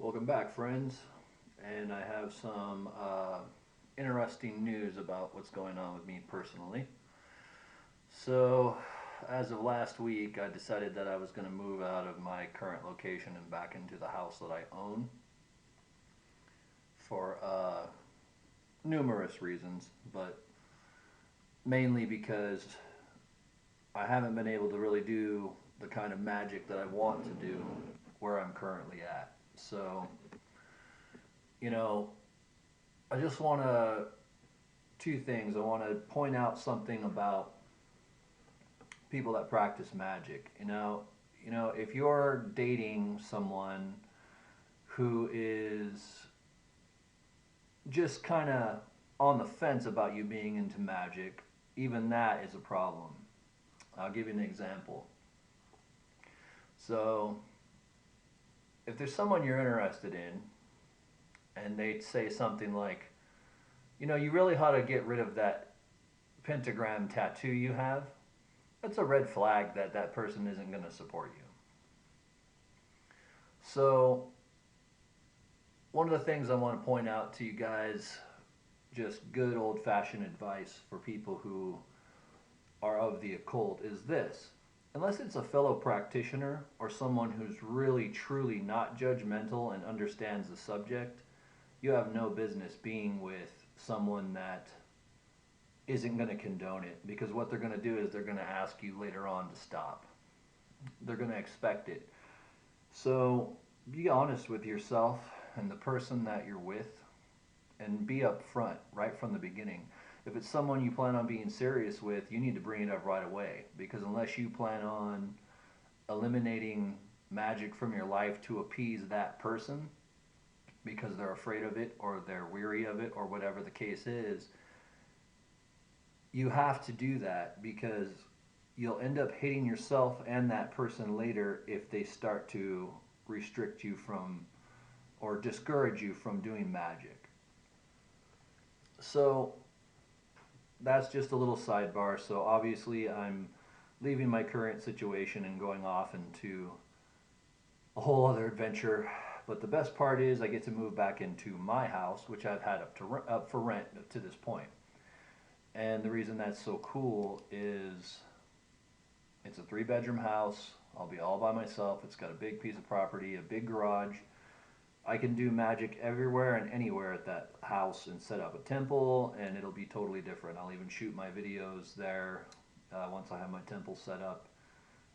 Welcome back, friends. And I have some interesting news about what's going on with me personally. So, as of last week, I decided that I was going to move out of my current location and back into the house that I own for numerous reasons, but mainly because I haven't been able to really do the kind of magic that I want to do where I'm currently at. So, you know, I just want to two things. I want to point out something about people that practice magic. If you're dating someone who is just kind of on the fence about you being into magic, even that is a problem. I'll give you an example. So, if there's someone you're interested in, and they say something like, you really ought to get rid of that pentagram tattoo you have, that's a red flag that that person isn't going to support you. So, one of the things I want to point out to you guys, just good old fashioned advice for people who are of the occult, is this. Unless it's a fellow practitioner or someone who's really truly not judgmental and understands the subject, you have no business being with someone that isn't going to condone it, because what they're going to do is they're going to ask you later on to stop. They're going to expect it. So be honest with yourself and the person that you're with, and be upfront right from the beginning. If it's someone you plan on being serious with, you need to bring it up right away, because unless you plan on eliminating magic from your life to appease that person because they're afraid of it or they're weary of it or whatever the case is, you have to do that, because you'll end up hating yourself and that person later if they start to restrict you from or discourage you from doing magic. So that's just a little sidebar. So obviously I'm leaving my current situation and going off into a whole other adventure. But the best part is I get to move back into my house, which I've had up for rent up to this point. And the reason that's so cool is it's a 3-bedroom house. I'll be all by myself. It's got a big piece of property, a big garage. I can do magic everywhere and anywhere at that house and set up a temple, and it'll be totally different. I'll even shoot my videos there once I have my temple set up,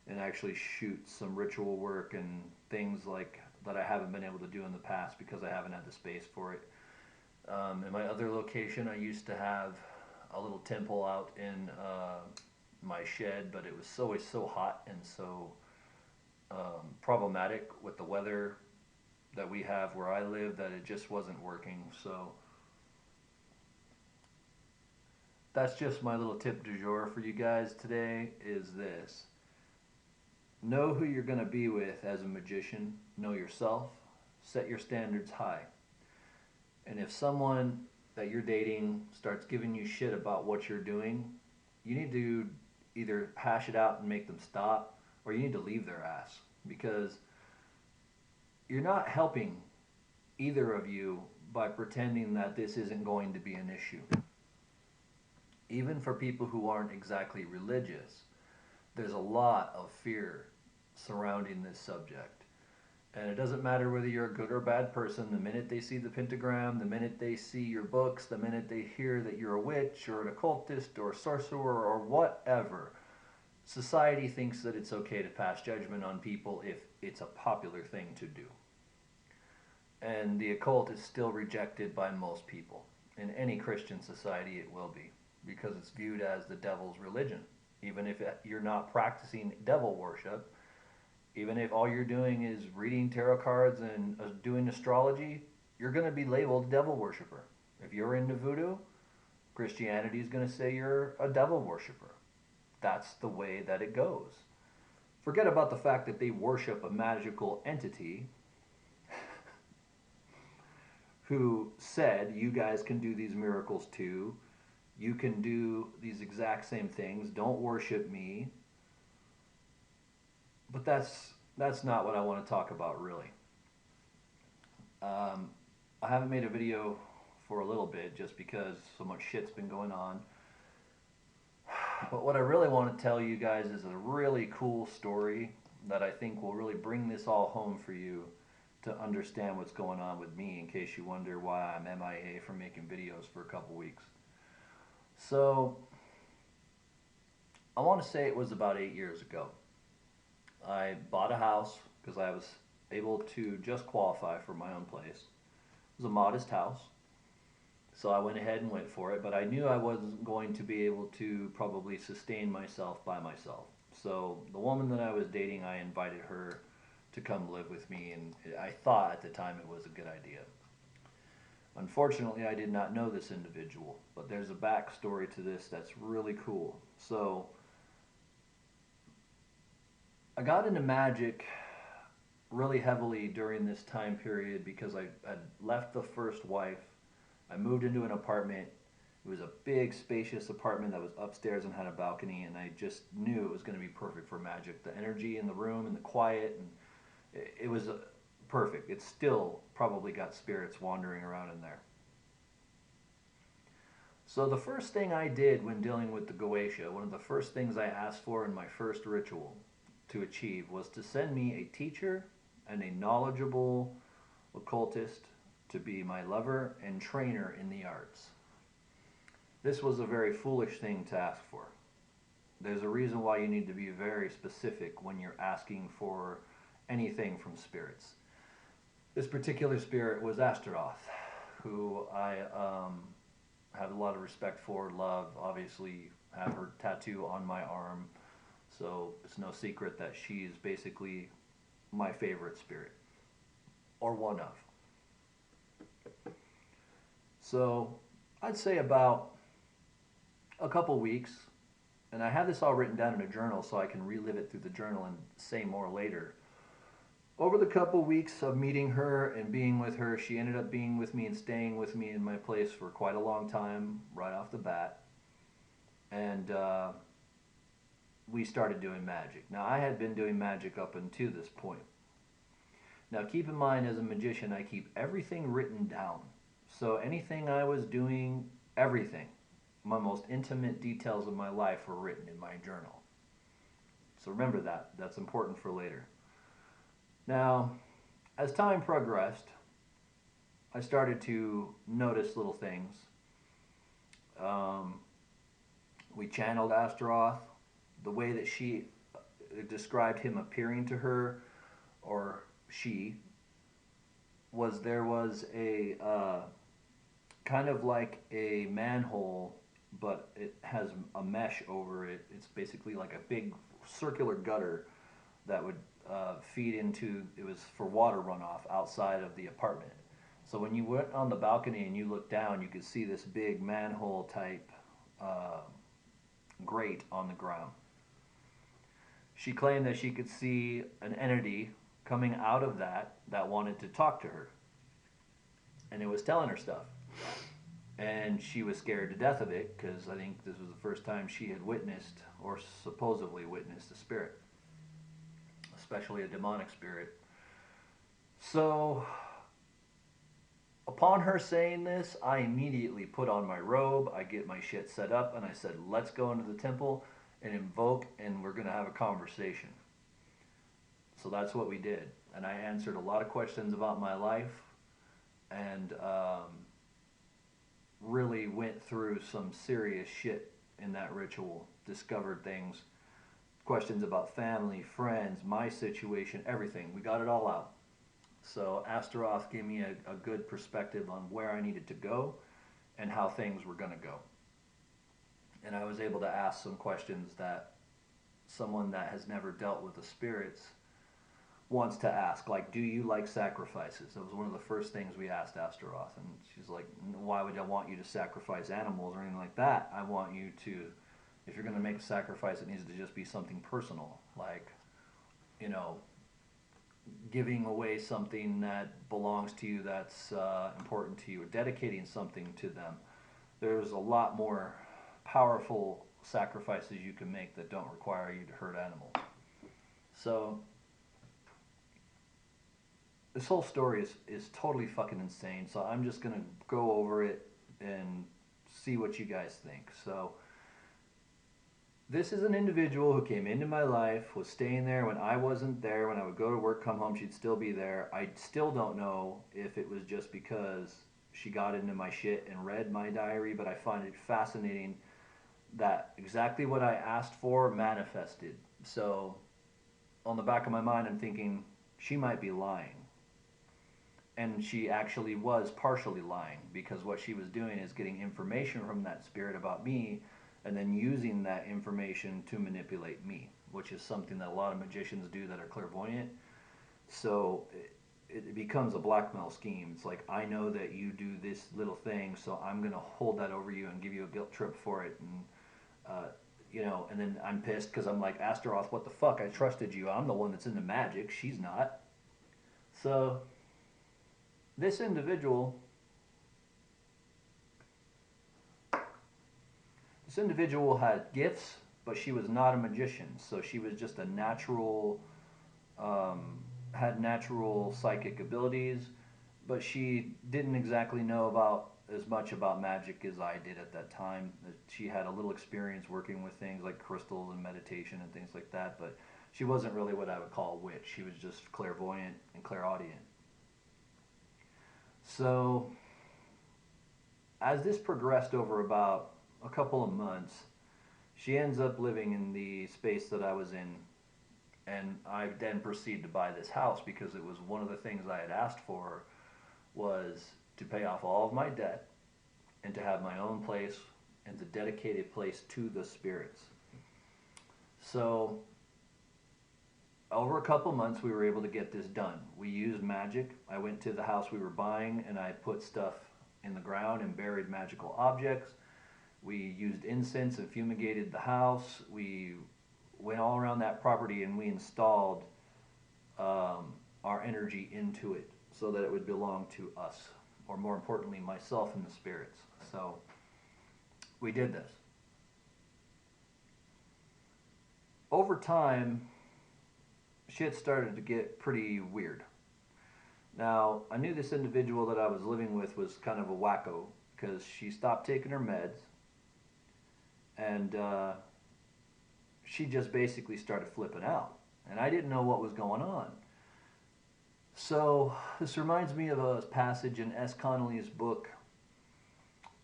and actually shoot some ritual work and things like that I haven't been able to do in the past because I haven't had the space for it. In my other location, I used to have a little temple out in my shed, but it was always so hot and so problematic with the weather that we have where I live that it just wasn't working. So that's just my little tip du jour for you guys today, is this. Know who you're going to be with as a magician. Know yourself. Set your standards high. And if someone that you're dating starts giving you shit about what you're doing, you need to either hash it out and make them stop, or you need to leave their ass, because you're not helping either of you by pretending that this isn't going to be an issue. Even for people who aren't exactly religious, there's a lot of fear surrounding this subject. And it doesn't matter whether you're a good or bad person. The minute they see the pentagram, the minute they see your books, the minute they hear that you're a witch or an occultist or a sorcerer or whatever, society thinks that it's okay to pass judgment on people if it's a popular thing to do. And the occult is still rejected by most people. In any Christian society it will be, because it's viewed as the devil's religion. Even if you're not practicing devil worship, even if all you're doing is reading tarot cards and doing astrology, you're going to be labeled devil worshiper. If you're into voodoo, Christianity is going to say you're a devil worshiper. That's the way that it goes. Forget about the fact that they worship a magical entity who said, you guys can do these miracles too. You can do these exact same things. Don't worship me. But that's not what I want to talk about, really. Um, I haven't made a video for a little bit just because so much shit's been going on. But what I really want to tell you guys is a really cool story that I think will really bring this all home for you to understand what's going on with me, in case you wonder why I'm MIA from making videos for a couple weeks. So, I want to say it was about 8 years ago. I bought a house because I was able to just qualify for my own place. It was a modest house. So I went ahead and went for it, but I knew I wasn't going to be able to probably sustain myself by myself. So the woman that I was dating, I invited her to come live with me, and I thought at the time it was a good idea. Unfortunately, I did not know this individual, but there's a backstory to this that's really cool. So I got into magic really heavily during this time period because I had left the first wife. I moved into an apartment. It was a big, spacious apartment that was upstairs and had a balcony, and I just knew it was going to be perfect for magic. The energy in the room and the quiet, and it was perfect. It still probably got spirits wandering around in there. So the first thing I did when dealing with the Goetia, one of the first things I asked for in my first ritual to achieve was to send me a teacher and a knowledgeable occultist to be my lover and trainer in the arts. This was a very foolish thing to ask for. There's a reason why you need to be very specific when you're asking for anything from spirits. This particular spirit was Astaroth, who I have a lot of respect for, love, obviously have her tattoo on my arm, so it's no secret that she's basically my favorite spirit, or one of. So I'd say about a couple weeks, and I have this all written down in a journal so I can relive it through the journal and say more later. Over the couple weeks of meeting her and being with her, she ended up being with me and staying with me in my place for quite a long time, right off the bat. And we started doing magic. Now, I had been doing magic up until this point. Now, keep in mind, as a magician, I keep everything written down. So anything I was doing, everything, my most intimate details of my life were written in my journal. So remember that. That's important for later. Now, as time progressed, I started to notice little things. We channeled Astaroth. The way that she described him appearing to her, or she, was there was a kind of like a manhole, but it has a mesh over it. It's basically like a big circular gutter that would feed into, it was for water runoff outside of the apartment. So when you went on the balcony and you looked down, you could see this big manhole type grate on the ground. She claimed that she could see an entity coming out of that wanted to talk to her. And it was telling her stuff. And she was scared to death of it because I think this was the first time she had witnessed, or supposedly witnessed, a spirit, especially a demonic spirit. So upon her saying this, I immediately put on my robe, I get my shit set up, and I said, let's go into the temple and invoke, and we're going to have a conversation. So that's what we did. And I answered a lot of questions about my life, and really went through some serious shit in that ritual. Discovered things, questions about family, friends, my situation, everything. We got it all out. So Astaroth gave me a good perspective on where I needed to go and how things were going to go. And I was able to ask some questions that someone that has never dealt with the spirits wants to ask, like, do you like sacrifices? That was one of the first things we asked Astaroth, and she's like, why would I want you to sacrifice animals or anything like that? I want you to, if you're going to make a sacrifice, it needs to just be something personal, like, you know, giving away something that belongs to you, that's important to you, or dedicating something to them. There's a lot more powerful sacrifices you can make that don't require you to hurt animals. So this whole story is totally fucking insane. So I'm just gonna go over it and see what you guys think. So this is an individual who came into my life, was staying there when I wasn't there. When I would go to work, come home, she'd still be there. I still don't know if it was just because she got into my shit and read my diary, but I find it fascinating that exactly what I asked for manifested. So on the back of my mind, I'm thinking she might be lying. And she actually was partially lying, because what she was doing is getting information from that spirit about me and then using that information to manipulate me, which is something that a lot of magicians do that are clairvoyant. So it becomes a blackmail scheme. It's like, I know that you do this little thing, so I'm going to hold that over you and give you a guilt trip for it. And, and then I'm pissed because I'm like, Astaroth, what the fuck? I trusted you. I'm the one that's into magic. She's not. So this individual had gifts, but she was not a magician. So she was just a natural, had natural psychic abilities, but she didn't exactly know about as much about magic as I did at that time. She had a little experience working with things like crystals and meditation and things like that, but she wasn't really what I would call a witch. She was just clairvoyant and clairaudient. So as this progressed over about a couple of months, she ends up living in the space that I was in, and I then proceeded to buy this house because it was one of the things I had asked for, was to pay off all of my debt and to have my own place and a dedicated place to the spirits. So over a couple months we were able to get this done. We used magic. I went to the house we were buying and I put stuff in the ground and buried magical objects. We used incense and fumigated the house. We went all around that property and we installed our energy into it so that it would belong to us, or more importantly, myself and the spirits. So we did this. Over time, shit started to get pretty weird. Now, I knew this individual that I was living with was kind of a wacko because she stopped taking her meds, and she just basically started flipping out. And I didn't know what was going on. So this reminds me of a passage in S. Connolly's book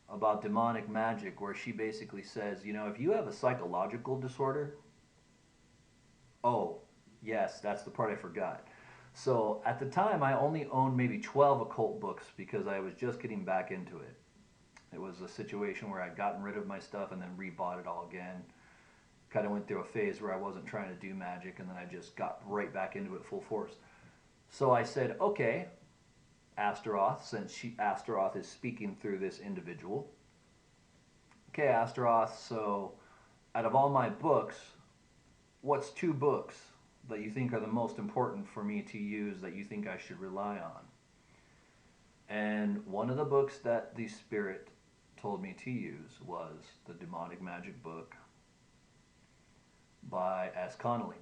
about demonic magic, where she basically says, if you have a psychological disorder, oh, yes, that's the part I forgot. So at the time, I only owned maybe 12 occult books because I was just getting back into it. It was a situation where I'd gotten rid of my stuff and then rebought it all again. Kind of went through a phase where I wasn't trying to do magic, and then I just got right back into it full force. So I said, okay, Astaroth, since Astaroth is speaking through this individual. Okay, Astaroth, so out of all my books, what's 2 books that you think are the most important for me to use, that you think I should rely on? And one of the books that the spirit told me to use was the Demonic Magic book by S. Connolly.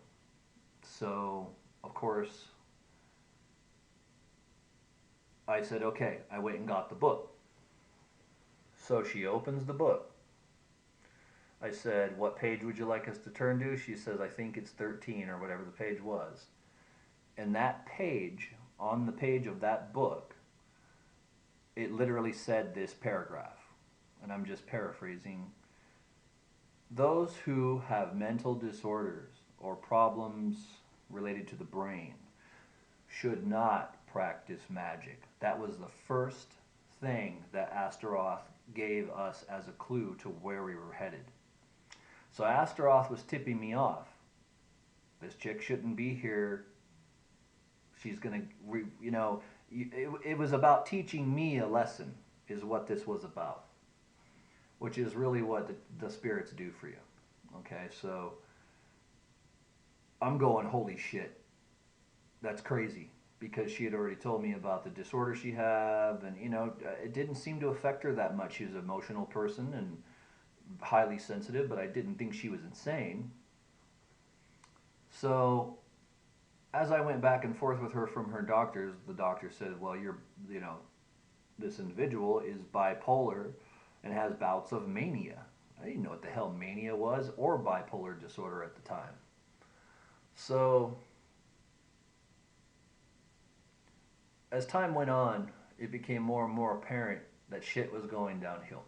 So, of course, I said, okay. I went and got the book. So she opens the book. I said, what page would you like us to turn to? She says, I think it's 13 or whatever the page was. And that page, on the page of that book, it literally said this paragraph. And I'm just paraphrasing. Those who have mental disorders or problems related to the brain should not practice magic. That was the first thing that Astaroth gave us as a clue to where we were headed. So Astaroth was tipping me off. This chick shouldn't be here. She's going to, it was about teaching me a lesson, is what this was about. Which is really what the spirits do for you. Okay, so I'm going, holy shit. That's crazy. Because she had already told me about the disorder she had, and it didn't seem to affect her that much. She was an emotional person and highly sensitive, but I didn't think she was insane. So as I went back and forth with her from her doctors, the doctor said, well, you know, this individual is bipolar and has bouts of mania. I didn't know what the hell mania was or bipolar disorder at the time. So, as time went on, it became more and more apparent that shit was going downhill.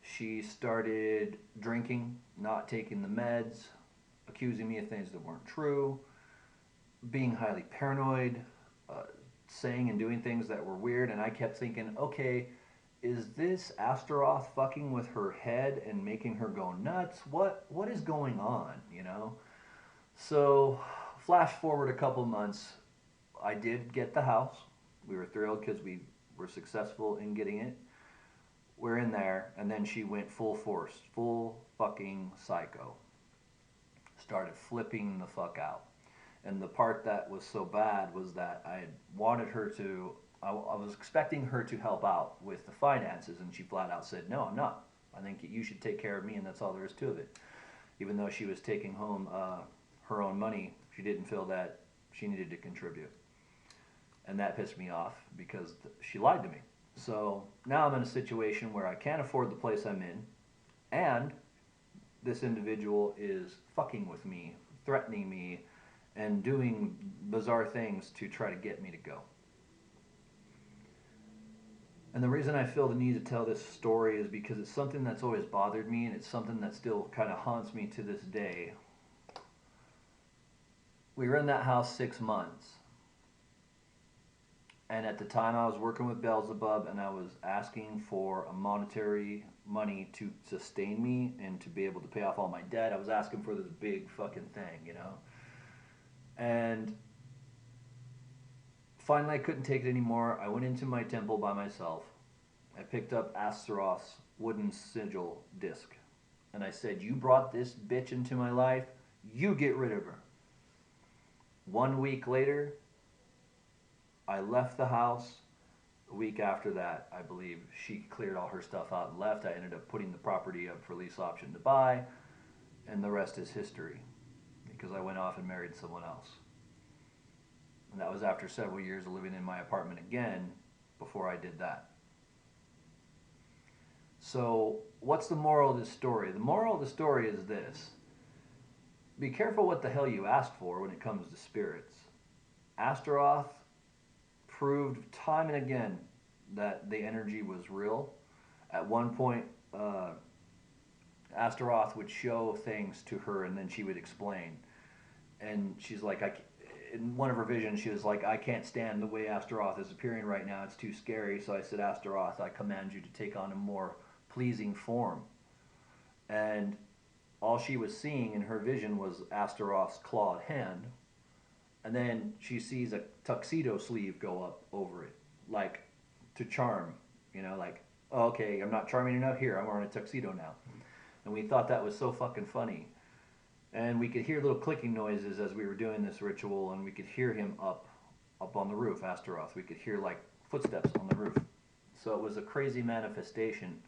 She started drinking, not taking the meds, accusing me of things that weren't true, being highly paranoid, saying and doing things that were weird, and I kept thinking, okay, is this Astaroth fucking with her head and making her go nuts? What is going on, you know? So, flash forward a couple months, I did get the house. We were thrilled because we were successful in getting it. We're in there, and then she went full force, full fucking psycho. Started flipping the fuck out. And the part that was so bad was that I wanted her to, I was expecting her to help out with the finances, and she flat out said, no, I'm not. I think you should take care of me, and that's all there is to it. Even though she was taking home her own money, she didn't feel that she needed to contribute. And that pissed me off because she lied to me. So now I'm in a situation where I can't afford the place I'm in, and this individual is fucking with me, threatening me, and doing bizarre things to try to get me to go. And the reason I feel the need to tell this story is because it's something that's always bothered me, and it's something that still kind of haunts me to this day. We were in that house 6 months. And at the time I was working with Beelzebub, and I was asking for a monetary money to sustain me and to be able to pay off all my debt. I was asking for this big fucking thing, you know. And finally I couldn't take it anymore. I went into my temple by myself. I picked up Astaroth's wooden sigil disc. And I said, you brought this bitch into my life, you get rid of her. 1 week later, I left the house. A week after that, I believe, she cleared all her stuff out and left. I ended up putting the property up for lease option to buy, and the rest is history, because I went off and married someone else. And that was after several years of living in my apartment again before I did that. So, what's the moral of this story? The moral of the story is this. Be careful what the hell you ask for when it comes to spirits. Astaroth proved time and again that the energy was real. At one point, Astaroth would show things to her, and then she would explain. And she's like, in one of her visions, she was like, I can't stand the way Astaroth is appearing right now. It's too scary. So I said, Astaroth, I command you to take on a more pleasing form. And all she was seeing in her vision was Astaroth's clawed hand. And then she sees a tuxedo sleeve go up over it, like to charm, you know, like, oh, okay, I'm not charming enough, here, I'm wearing a tuxedo now. And we thought that was so fucking funny. And we could hear little clicking noises as we were doing this ritual, and we could hear him up on the roof, Astaroth. We could hear like footsteps on the roof. So it was a crazy manifestation.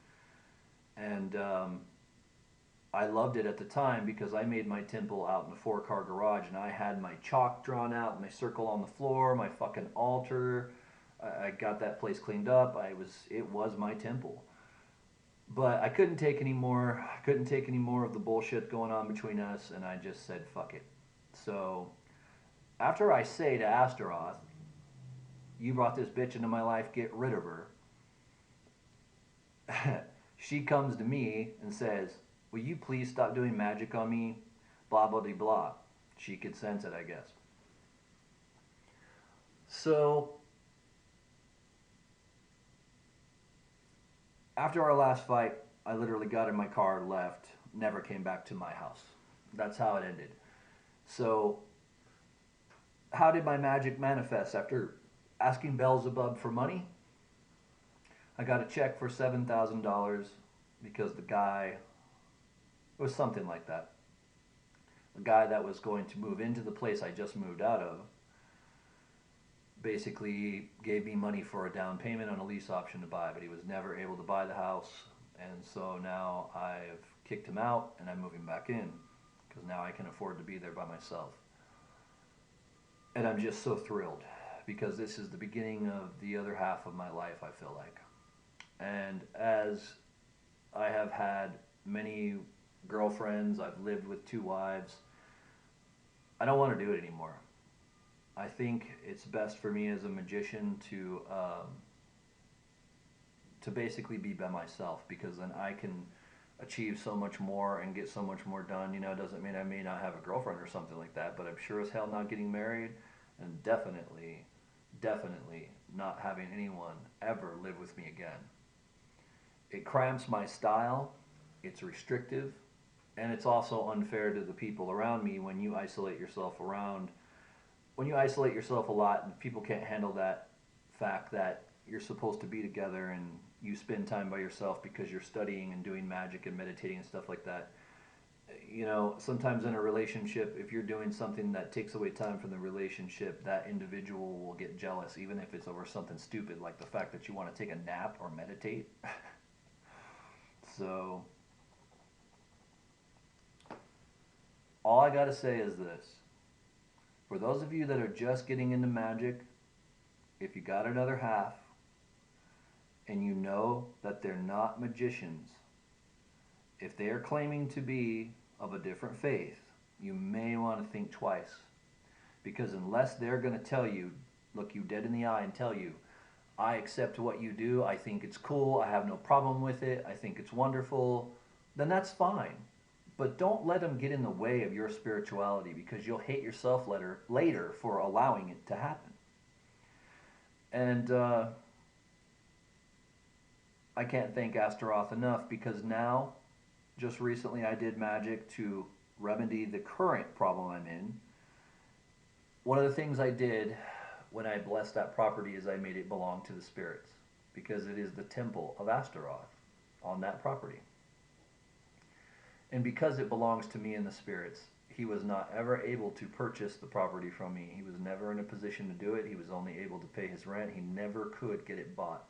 And I loved it at the time because I made my temple out in the 4-car garage, and I had my chalk drawn out, my circle on the floor, my fucking altar. I got that place cleaned up. It was my temple. But I couldn't take any more. I couldn't take any more of the bullshit going on between us, and I just said fuck it. So after I say to Astaroth, you brought this bitch into my life, get rid of her. She comes to me and says, will you please stop doing magic on me? Blah, blah, blah, blah. She could sense it, I guess. So, after our last fight, I literally got in my car, left, never came back to my house. That's how it ended. So, how did my magic manifest? After asking Beelzebub for money, I got a check for $7,000 because the guy, it was something like that. The guy that was going to move into the place I just moved out of basically gave me money for a down payment on a lease option to buy, but he was never able to buy the house. And so now I've kicked him out and I'm moving back in because now I can afford to be there by myself. And I'm just so thrilled because this is the beginning of the other half of my life, I feel like. And as I have had many girlfriends, I've lived with two wives, I don't want to do it anymore. I think it's best for me as a magician to basically be by myself, because then I can achieve so much more and get so much more done. You know, it doesn't mean I may not have a girlfriend or something like that, but I'm sure as hell not getting married, and definitely not having anyone ever live with me again. It cramps my style, it's restrictive, and it's also unfair to the people around me when you isolate yourself around. When you isolate yourself a lot and people can't handle that fact that you're supposed to be together and you spend time by yourself because you're studying and doing magic and meditating and stuff like that. You know, sometimes in a relationship, if you're doing something that takes away time from the relationship, that individual will get jealous, even if it's over something stupid like the fact that you want to take a nap or meditate. So, all I gotta say is this. For those of you that are just getting into magic, if you got another half and you know that they're not magicians, if they are claiming to be of a different faith, you may want to think twice. Because unless they're going to tell you, look you dead in the eye and tell you, I accept what you do, I think it's cool, I have no problem with it, I think it's wonderful, then that's fine. But don't let them get in the way of your spirituality, because you'll hate yourself later for allowing it to happen. And I can't thank Astaroth enough, because now, just recently I did magic to remedy the current problem I'm in. One of the things I did when I blessed that property is I made it belong to the spirits, because it is the temple of Astaroth on that property. And because it belongs to me and the spirits, he was not ever able to purchase the property from me. He was never in a position to do it. He was only able to pay his rent. He never could get it bought.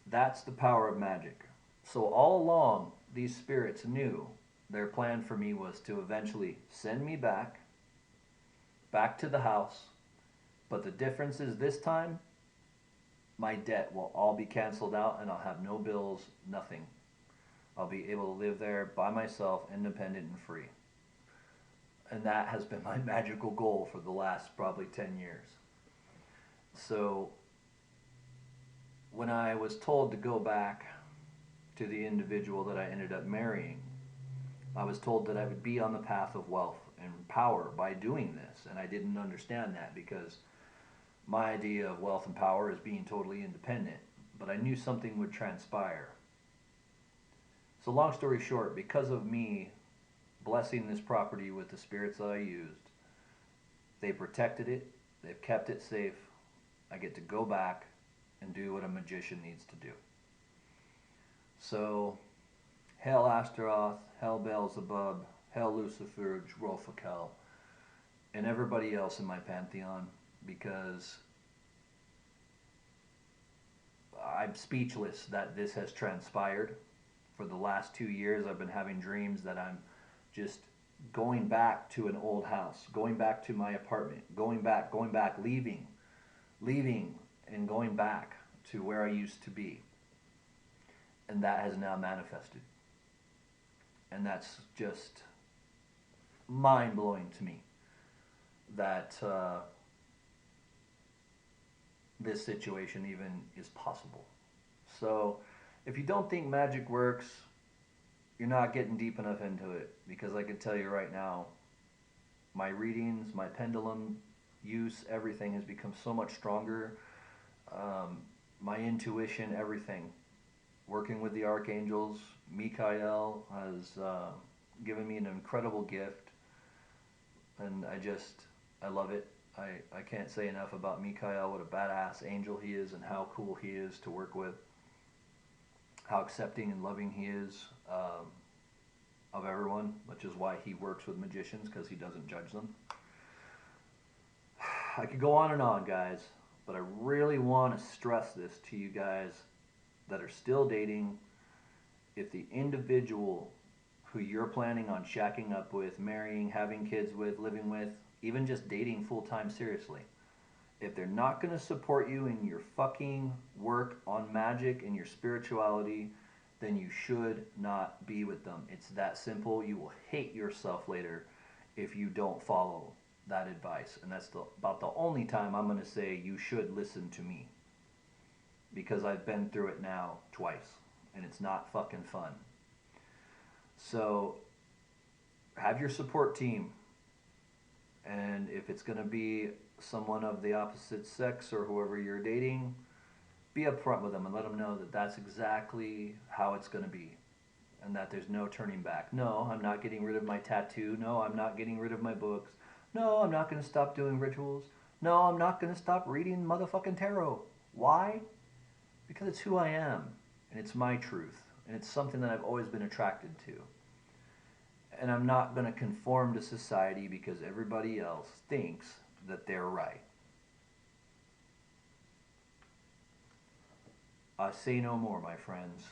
That's the power of magic. So all along, these spirits knew their plan for me was to eventually send me back to the house. But the difference is this time, my debt will all be canceled out and I'll have no bills, nothing. I'll be able to live there by myself, independent and free. And that has been my magical goal for the last probably 10 years. So when I was told to go back to the individual that I ended up marrying, I was told that I would be on the path of wealth and power by doing this. And I didn't understand that, because my idea of wealth and power is being totally independent. But I knew something would transpire. So long story short, because of me blessing this property with the spirits that I used, they protected it, they've kept it safe. I get to go back and do what a magician needs to do. So, hail Astaroth, hail Beelzebub, hail Lucifer, Jrofakel, and everybody else in my pantheon, because I'm speechless that this has transpired. For the last 2 years, I've been having dreams that I'm just going back to an old house, going back to my apartment, going back, leaving, and going back to where I used to be. And that has now manifested. And that's just mind-blowing to me that this situation even is possible. So if you don't think magic works, you're not getting deep enough into it, because I can tell you right now, my readings, my pendulum use, everything has become so much stronger. My intuition, everything. Working with the archangels, Michael has given me an incredible gift, and I love it. I can't say enough about Michael, what a badass angel he is, and how cool he is to work with. How accepting and loving he is of everyone, which is why he works with magicians, because he doesn't judge them. I could go on and on, guys, but I really want to stress this to you guys that are still dating. If the individual who you're planning on shacking up with, marrying, having kids with, living with, even just dating full time seriously. If they're not going to support you in your fucking work on magic and your spirituality, then you should not be with them. It's that simple. You will hate yourself later if you don't follow that advice. And that's about the only time I'm going to say you should listen to me. Because I've been through it now twice. And it's not fucking fun. So have your support team. And if it's going to be someone of the opposite sex or whoever you're dating, be upfront with them and let them know that that's exactly how it's going to be and that there's no turning back. No, I'm not getting rid of my tattoo. No, I'm not getting rid of my books. No, I'm not going to stop doing rituals. No, I'm not going to stop reading motherfucking tarot. Why? Because it's who I am and it's my truth and it's something that I've always been attracted to. And I'm not going to conform to society because everybody else thinks that they're right. I say no more, my friends.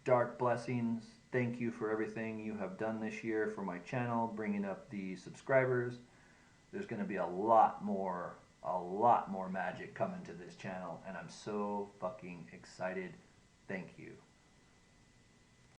Dark blessings. Thank you for everything you have done this year for my channel, bringing up the subscribers. There's going to be a lot more magic coming to this channel, and I'm so fucking excited. Thank you.